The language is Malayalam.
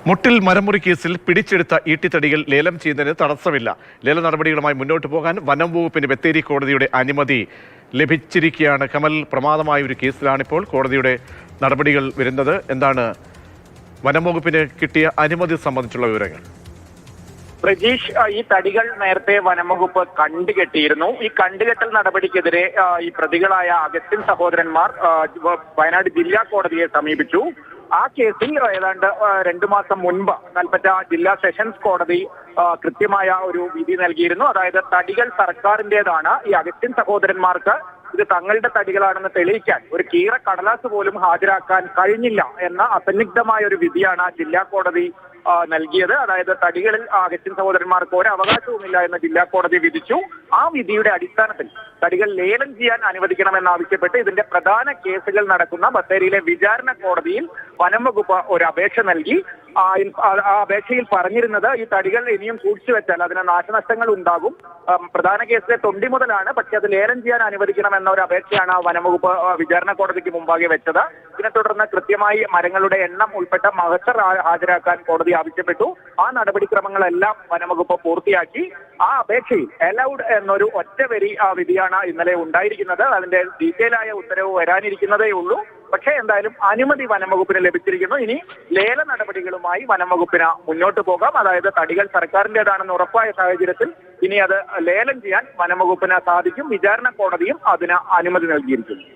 മുട്ടിൽ മരമുറി കേസിൽ പിടിച്ചെടുത്ത ഈട്ടിത്തടികൾ ലേലം ചെയ്യുന്നതിന് തടസ്സമില്ല. ലേല നടപടികളുമായി മുന്നോട്ട് പോകാൻ വനം വകുപ്പിന് ബത്തേരി കോടതിയുടെ അനുമതി ലഭിച്ചിരിക്കുകയാണ്. കമൽ, പ്രമാദമായ ഒരു കേസിലാണിപ്പോൾ കോടതിയുടെ നടപടികൾ വരുന്നത്. എന്താണ് വനം വകുപ്പിന് കിട്ടിയ അനുമതി സംബന്ധിച്ചുള്ള വിവരങ്ങൾ? പ്രജീഷ്, ഈ തടികൾ നേരത്തെ വനംവകുപ്പ് കണ്ടുകെട്ടിയിരുന്നു. ഈ കണ്ടുകെട്ടൽ നടപടിക്കെതിരെ ഈ പ്രതികളായ അഗസ്റ്റിൻ സഹോദരന്മാർ വയനാട് ജില്ലാ കോടതിയെ സമീപിച്ചു. ആ കേസിൽ ഏതാണ്ട് 2 മാസം മുൻപ് കൽപ്പറ്റ ജില്ലാ സെഷൻസ് കോടതി കൃത്യമായ ഒരു വിധി നൽകിയിരുന്നു. അതായത് തടികൾ സർക്കാരിന്റേതാണ്, ഈ അഗസ്റ്റിൻ സഹോദരന്മാർക്ക് ഇത് തങ്ങളുടെ തടികളാണെന്ന് തെളിയിക്കാൻ ഒരു കീറ കടലാസ് പോലും ഹാജരാക്കാൻ കഴിഞ്ഞില്ല എന്ന അസന്നിഗ്ധമായ ഒരു വിധിയാണ് ജില്ലാ കോടതി നൽകിയത്. അതായത് തടികളിൽ അഗസ്റ്റിൻ സഹോദരന്മാർക്ക് ഒരു അവകാശവുമില്ല എന്ന് ജില്ലാ കോടതി വിധിച്ചു. ആ വിധിയുടെ അടിസ്ഥാനത്തിൽ തടികൾ ലേലം ചെയ്യാൻ അനുവദിക്കണമെന്നാവശ്യപ്പെട്ട് ഇതിന്റെ പ്രധാന കേസുകൾ നടക്കുന്ന ബത്തേരിയിലെ വിചാരണ കോടതിയിൽ വനം വകുപ്പ് ഒരു അപേക്ഷ നൽകി. ആ അപേക്ഷയിൽ പറഞ്ഞിരുന്നത് ഈ തടികൾ ഇനിയും സൂക്ഷിച്ചു വെച്ചാൽ അതിന് നാശനഷ്ടങ്ങൾ ഉണ്ടാകും. പ്രധാന കേസിലെ തൊണ്ടി മുതലാണ്, പക്ഷെ അത് ലേലം ചെയ്യാൻ അനുവദിക്കണമെന്ന ഒരു അപേക്ഷയാണ് വനംവകുപ്പ് വിചാരണ കോടതിക്ക് മുമ്പാകെ വെച്ചത്. ഇതിനെ തുടർന്ന് കൃത്യമായി മരങ്ങളുടെ എണ്ണം ഉൾപ്പെട്ട മഹസർ ഹാജരാക്കാൻ കോടതി ആവശ്യപ്പെട്ടു. ആ നടപടിക്രമങ്ങളെല്ലാം വനംവകുപ്പ് പൂർത്തിയാക്കി. ആ അപേക്ഷയിൽ അലൗഡ് എന്നൊരു ഒറ്റവരി വിധിയാണ് ഇന്നലെ ഉണ്ടായിരിക്കുന്നത്. അതിന്റെ ഡീറ്റെയിൽ ആയ ഉത്തരവ് വരാനിരിക്കുന്നതേ ഉള്ളൂ. പക്ഷേ എന്തായാലും അനുമതി വനംവകുപ്പിന് ലഭിച്ചിരിക്കുന്നു. ഇനി ലേല നടപടികളുമായി വനംവകുപ്പിന് മുന്നോട്ട് പോകാം. അതായത് തടികൾ സർക്കാരിന്റേതാണെന്ന് ഉറപ്പായ സാഹചര്യത്തിൽ ഇനി അത് ലേലം ചെയ്യാൻ വനംവകുപ്പിന് സാധിക്കും. വിചാരണ കോടതിയും അതിന് അനുമതി നൽകിയിരിക്കുന്നു.